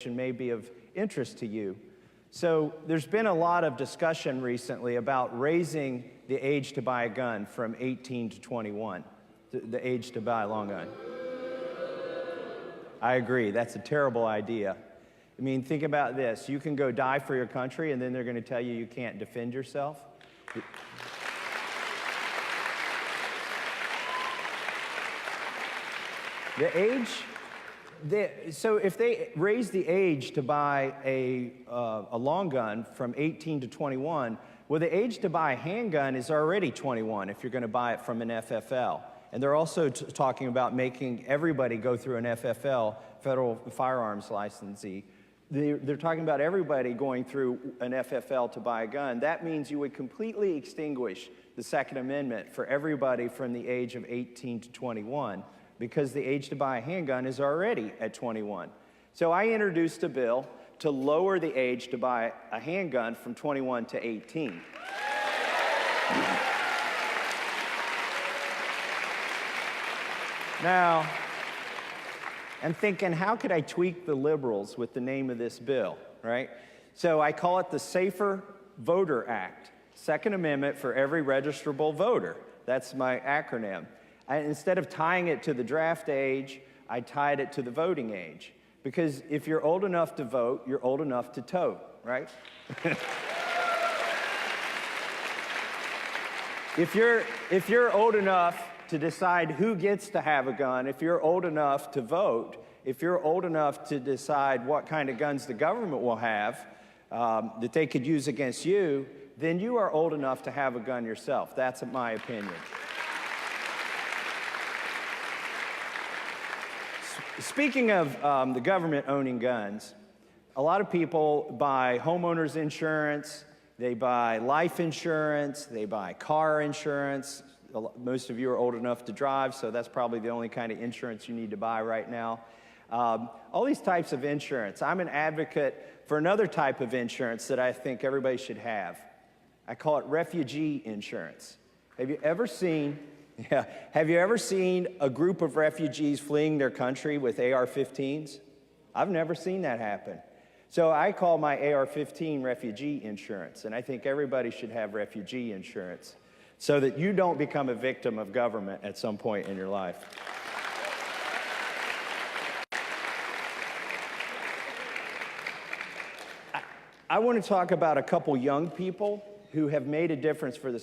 may be of interest to you. So there's been a lot of discussion recently about raising the age to buy a gun from 18 to 21, the age to buy a long gun. I agree, that's a terrible idea. I mean, think about this. You can go die for your country, and then they're going to tell you you can't defend yourself. The age, so if they raise the age to buy a long gun from 18 to 21, well, the age to buy a handgun is already 21 if you're going to buy it from an FFL. And they're also talking about making everybody go through an FFL, Federal Firearms Licensee. They're talking about everybody going through an FFL to buy a gun. That means you would completely extinguish the Second Amendment for everybody from the age of 18 to 21, because the age to buy a handgun is already at 21. So I introduced a bill to lower the age to buy a handgun from 21 to 18. Now, I'm thinking, how could I tweak the liberals with the name of this bill, right? So I call it the Safer Voter Act, Second Amendment for every registrable voter. That's my acronym. Instead of tying it to the draft age, I tied it to the voting age. Because if you're old enough to vote, you're old enough to tote, right? If you're old enough to decide who gets to have a gun, if you're old enough to vote, if you're old enough to decide what kind of guns the government will have that they could use against you, then you are old enough to have a gun yourself. That's my opinion. Speaking of the government owning guns, a lot of people buy homeowners insurance, they buy life insurance, they buy car insurance. Most of you are old enough to drive, so that's probably the only kind of insurance you need to buy right now. All these types of insurance. I'm an advocate for another type of insurance that I think everybody should have. I call it refugee insurance. Have you ever seen a group of refugees fleeing their country with AR-15s? I've never seen that happen. So I call my AR-15 refugee insurance, and I think everybody should have refugee insurance so that you don't become a victim of government at some point in your life. I want to talk about a couple young people who have made a difference for the